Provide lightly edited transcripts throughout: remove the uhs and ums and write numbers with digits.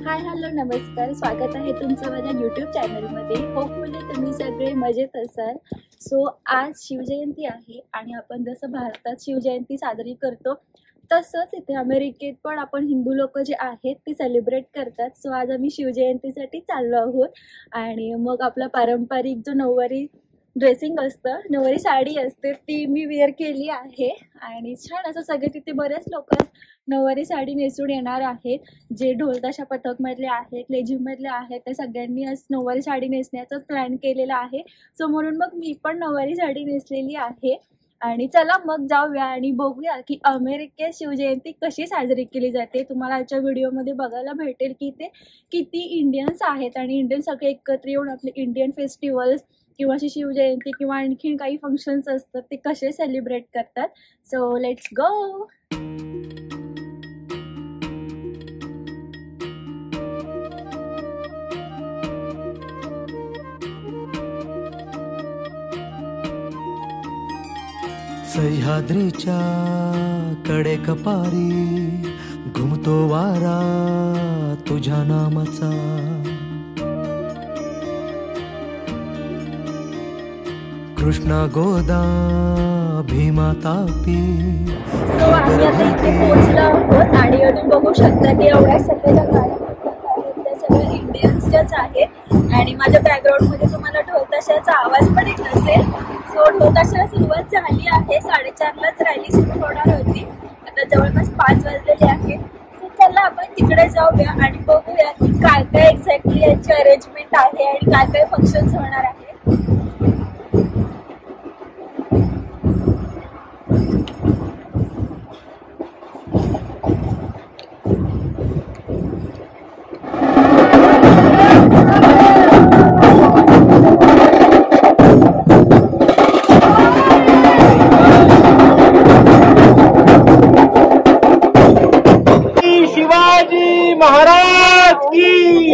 Hi hello नमस्कार, स्वागत आहे तुमचं माझ्या यूट्यूब चॅनलमध्ये. होपफुली तुम्ही सगळे मजेत असाल. सो आज शिवजयंती आहे आणि आपण जसं भारतात शिवजयंती साजरी करतो तसंच इथे अमेरिकेत पण आपण हिंदू लोक जे आहेत ते सेलिब्रेट करतात. सो आज आम्ही शिवजयंतीसाठी चाललो आहोत आणि मग आपला पारंपरिक जो नऊवारी ड्रेसिंग असतं, नऊवारी साडी असते ती मी वेअर केली आहे आणि छान असं सगळे तिथे बरेच लोक नऊवारी साडी नेसून येणार आहेत. जे ढोलताशा पथकमधले आहेत, लेझिममधले आहेत, त्या सगळ्यांनी आज नऊवारी साडी नेसण्याचा प्लॅन केलेला आहे. सो म्हणून मग मी पण नऊवारी साडी नेसलेली आहे आणि चला मग जाऊया आणि बघूया की अमेरिकेत शिवजयंती कशी साजरी केली जाते. तुम्हाला आजच्या व्हिडिओमध्ये बघायला भेटेल की ते किती इंडियन्स आहेत आणि इंडियन सगळे एकत्र येऊन आपले इंडियन फेस्टिवल्स किंवा अशी शिवजयंती किंवा आणखीन काही फंक्शन्स असतात ते कसे सेलिब्रेट करतात. So let's go. सह्याद्रीच्या कडेकपारी घुमतो वारा तुझ्या नामाचा. कृष्णा गोदा भीमा तापी. सो आम्ही आता इथे पोहोचलो आहोत आणि अजून बघू शकता की एवढ्या सगळ्या गाड्या त्या सगळ्या इंडियन्सच्याच आहेत आणि माझ्या बॅकग्राऊंडमध्ये तुम्हाला ढोलताशाचा आवाज पण येत असेल. सो ढोलताशाला सुरुवात झाली आहे. 4:30लाच रॅली सुरू होणार होती. आता जवळपास 5 वाजलेले आहेत. सो चला आपण तिकडे जाऊया आणि बघूया की काय काय एक्झॅक्टली यांची अरेंजमेंट आहे आणि काय काय फंक्शन्स होणार आहेत. शिवाजी महाराज की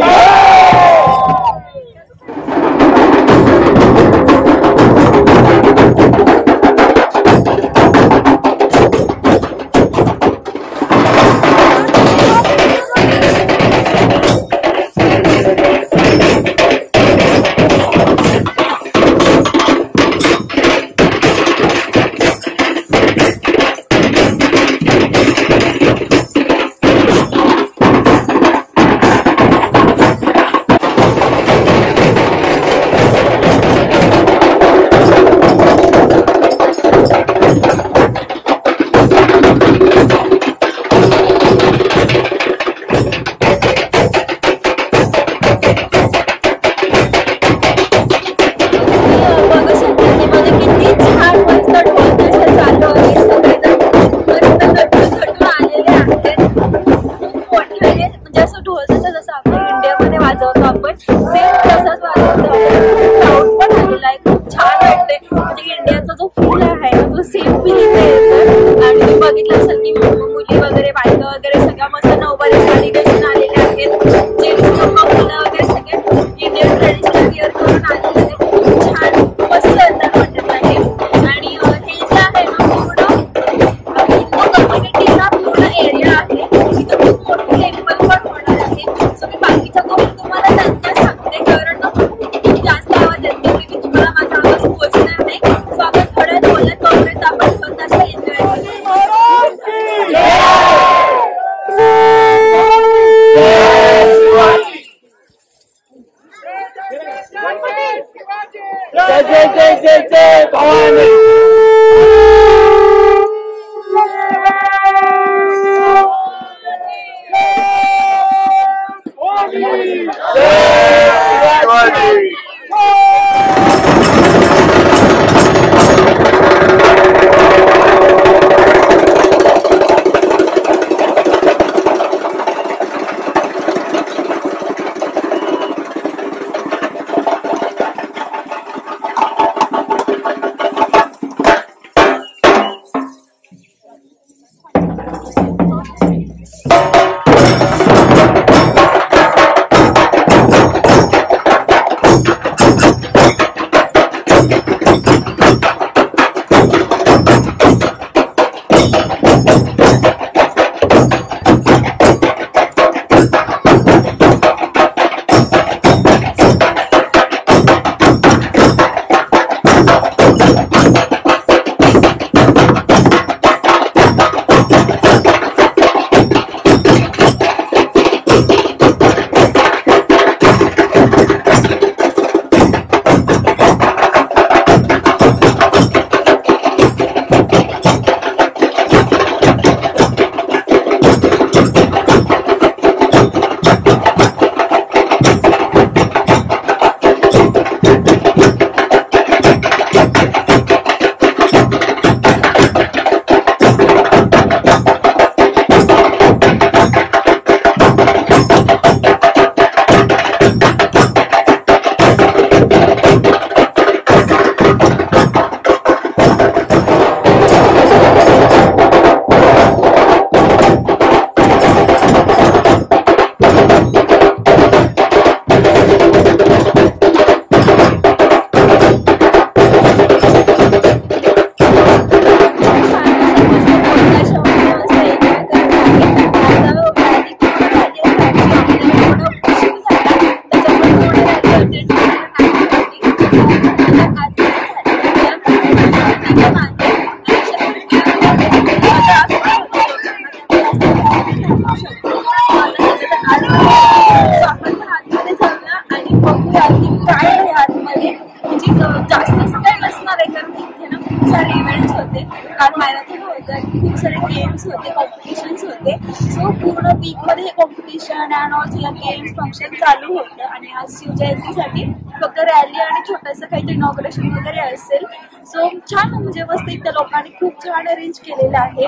गेम्स होते, कॉम्पिटिशन्स होते. सो पूर्ण वीकमध्ये हे कॉम्पिटिशन अँड ऑल सगळं गेम्स फंक्शन चालू होतं. आणि आज शिवजयंतीसाठी फक्त रॅली आणि छोटंसं काहीतरी इनॉग्रेशन वगैरे असेल. सो छान म्हणजे मस्त त्या लोकांनी खूप छान अरेंज केलेलं आहे.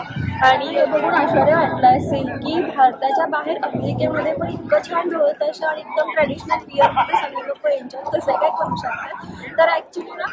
आणि बघून आश्चर्य वाटलं असेल की भारताच्या बाहेर अमेरिकेमध्ये पण इतकं छान ढोल ताशा आणि एकदम ट्रेडिशनल विअरमध्ये सगळे लोक एन्जॉय कसं काय करू शकतात. तर ॲक्च्युली ना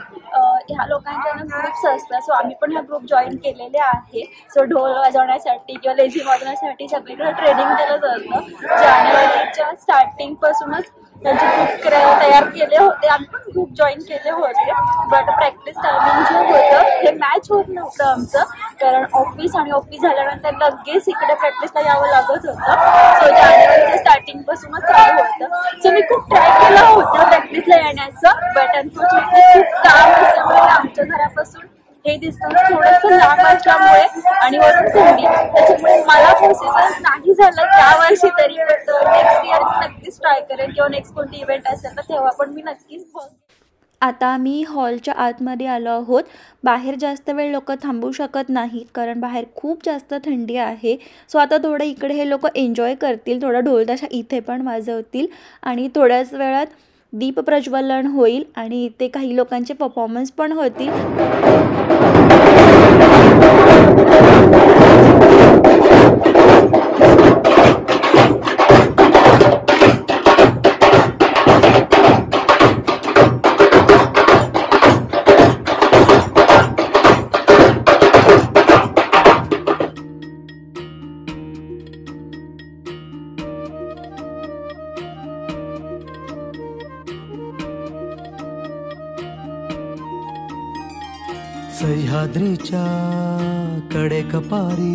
ह्या लोकांच्या ना ग्रुप्स असतात. सो आम्ही पण हा ग्रुप जॉईन केलेले आहे. सो ढोल वाजवण्यासाठी किंवा लेझिम वाजवण्यासाठी सगळीकडे ट्रेनिंग दिलं जातं. जानेवारीच्या स्टार्टिंगपासूनच त्यांचे ग्रुप तयार केले होते. आम्ही पण ग्रुप जॉईन केले होते. बट प्रॅक्टिस टायमिंग जे होतं हे मॅच होत नव्हतं आमचं, कारण ऑफिस झाल्यानंतर लगेच इकडे प्रॅक्टिसला यावं लागत होतं. सो जानेवारीच्या स्टार्टिंगपासूनच चालू होतं. सो मी खूप ट्राय केलं होतं प्रॅक्टिसला येण्याचं, बट अनफॉर्च्युनेटली खूप काम असल्यामुळे आमच्या घरापासून हे डिस्टन्स थोडंसं लांब असल्यामुळे आणि वरून थंडी, त्याच्यामुळे मला पॉसिबल नाही झालं यावर्षी तरी. बट नेक्स्ट इयर मी नक्कीच ट्राय करेन किंवा नेक्स्ट कोणती इव्हेंट असेल तर तेव्हा पण मी नक्कीच बघेन. आता आम्ही हॉलच्या आतमध्ये आलो आहोत. बाहेर जास्त वेळ लोक थांबू शकत नाहीत कारण बाहेर खूप जास्त थंडी आहे. सो आता थोडं इकडे हे लोक एन्जॉय करतील, थोडा ढोलताशा इथे पण वाजवतील आणि थोड्याच वेळात दीप प्रज्वलन होईल आणि इथे काही लोकांचे परफॉर्मन्स पण होतील. सह्याद्रीच्या कडेकपारी.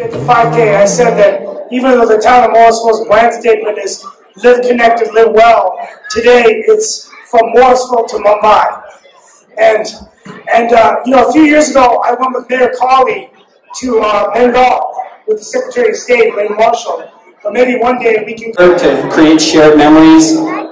At the 5K, I said that even though the town of Morrisville's brand statement is live connected, live well, today it's from Morrisville to Mumbai. And a few years ago, I went with Mayor Colley to Bengal with the Secretary of State, Wayne Marshall. But maybe one day we can to create shared memories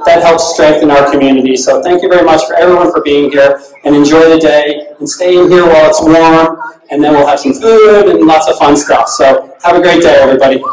that helps strengthen our community. So thank you very much for everyone for being here, and enjoy the day and stay in here while it's warm, and then we'll have some food and lots of fun stuff. So have a great day, everybody.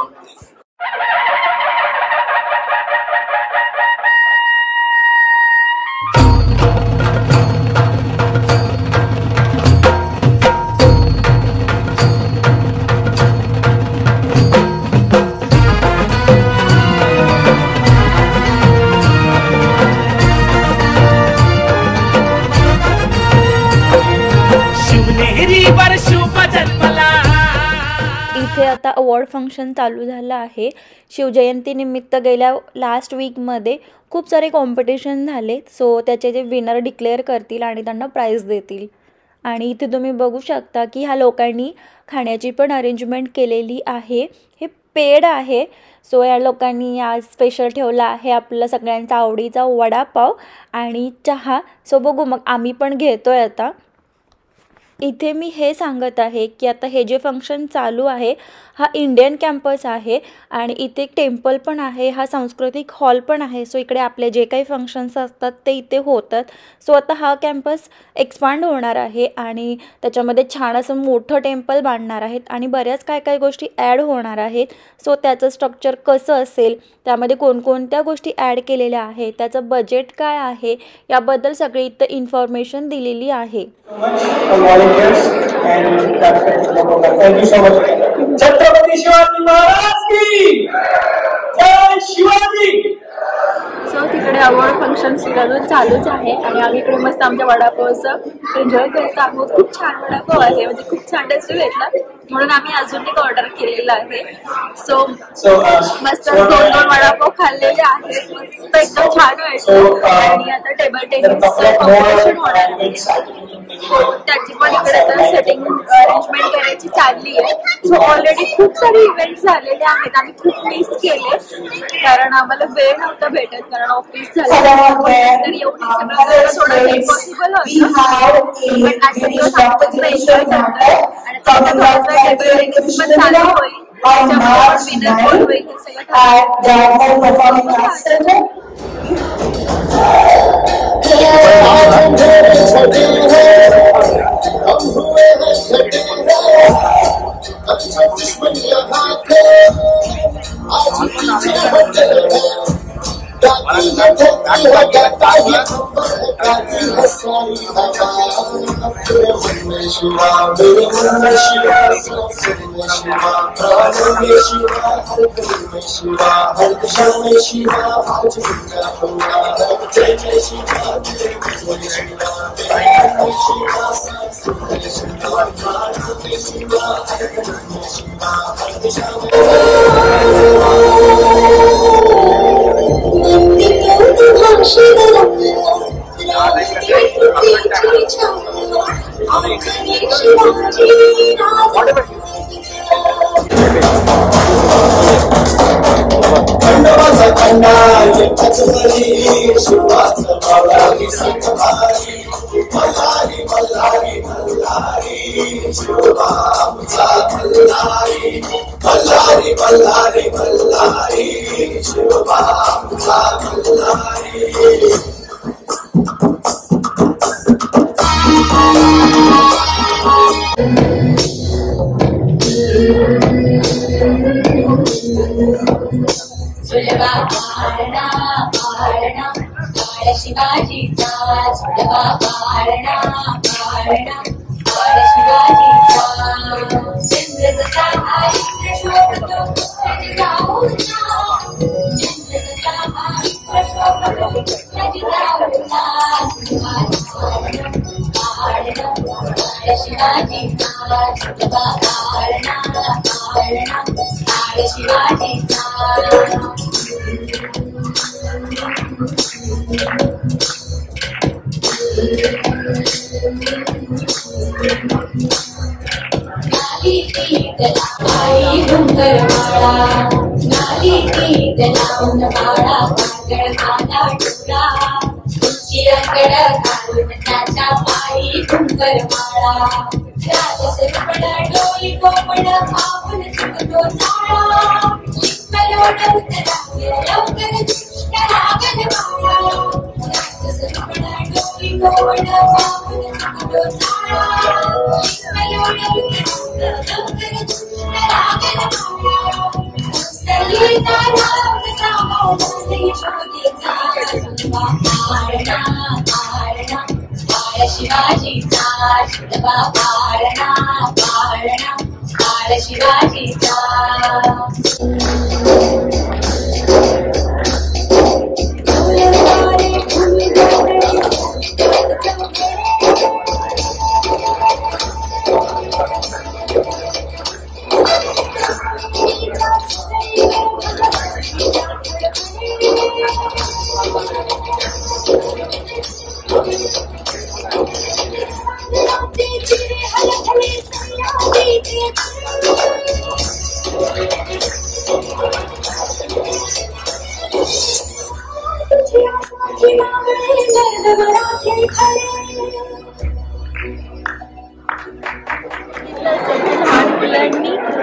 इथे आता award function चालू झालं आहे. शिवजयंतीनिमित्त गेल्या last वीकमध्ये खूप सारे competition झाले. सो त्याचे जे विनर डिक्लेअर करतील आणि त्यांना प्राईज देतील. आणि इथे तुम्ही बघू शकता की ह्या लोकांनी खाण्याची पण अरेंजमेंट केलेली आहे. हे पेड आहे. सो या लोकांनी आज स्पेशल ठेवला आहे आपला सगळ्यांचा आवडीचा वडापाव आणि चहा. सो बघू मग आम्ही पण घेतोय आता. इथे मी हे सांगत आहे की आता हे जे फंक्शन चालू आहे हा इंडियन कॅम्पस आहे आणि इथे एक टेम्पल पण आहे. हा सांस्कृतिक हॉल पण आहे. सो इकडे आपले जे काही फंक्शन्स असतात ते इथे होतात. सो आता हा कॅम्पस एक्सपांड होणार आहे आणि त्याच्यामध्ये छान असं मोठं टेम्पल बांधणार आहेत आणि बऱ्याच काय गोष्टी ॲड होणार आहेत. सो त्याचं स्ट्रक्चर कसं असेल, त्यामध्ये कोणकोणत्या गोष्टी ॲड केलेल्या आहेत, त्याचं बजेट काय आहे, याबद्दल सगळी इथं इन्फॉर्मेशन दिलेली आहे. छत्रपती शिवाजी महाराज की जय शिवाजी. सो तिकडे अवॉर्ड फंक्शन चालूच आहे आणि आम्ही इकडे मस्त आमच्या वडापावचं एन्जॉय करत आहोत. खूप छान वडापाव आहे, म्हणजे खूप छान टेस्ट भेटला म्हणून आम्ही अजून एक ऑर्डर केलेला आहे. सो मस्त 2 वडापाव खाल्लेले आहेत. मस्त एकदम छान वाटलं. आणि आता टेबल टेनिसचं कॉम्पिटिशन होणार आहे. त्याची पण इकडे तर सेटिंग अरेंजमेंट करायची चालली आहे. सो ऑलरेडी खूप सारे इव्हेंट्स झालेले आहेत. आम्ही खूप मिस केले कारण आम्हाला वेळ नव्हता भेटत, कारण ऑफिस झालं तर एवढी सगळं थोडं इम्पॉसिबल होतं. पण आजचा दिवस आपण एन्जॉय करतोय आणि थोडंसं टेबल टेनिस पण चालू होईल. त्याच्यामुळे विनर कोण होईल हे सगळं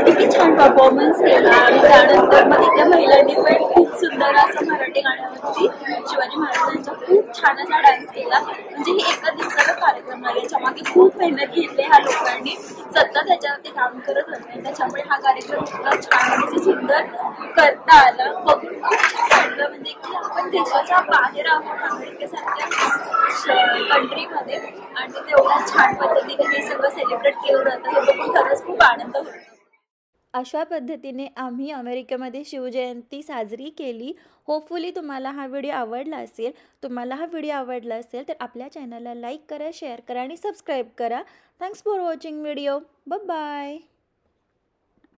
किती छान परफॉर्मन्स केला आणि त्यानंतर मग तिथल्या महिलांनी पण खूप सुंदर असं मराठी गाण्यावरती शिवाजी महाराजांचा खूप छान असा डान्स केला. म्हणजे ही एका दिवसाचा कार्यक्रम आहे, याच्यामागे खूप मेहनत घेतली ह्या लोकांनी, सतत त्याच्यावरती काम करत होते. त्याच्यामुळे हा कार्यक्रम इतका छान आणि सुंदर करता आला. बघून खूप वाटलं म्हणजे की आपण देशाच्या बाहेर आहोत अमेरिकेसारख्या कंट्रीमध्ये आणि तेवढ्या छान पद्धतीने हे सगळं सेलिब्रेट केलं जातं हे बघून खरंच खूप आनंद होतो. अशा पद्धतीने आम्ही अमेरिकेमध्ये शिवजयंती साजरी केली. होपफुली तुम्हाला हा व्हिडिओ आवडला असेल. तुम्हाला हा व्हिडिओ आवडला असेल तर आपल्या चॅनलला लाईक करा, शेअर करा आणि सबस्क्राईब करा. Thanks for watching video. Bye.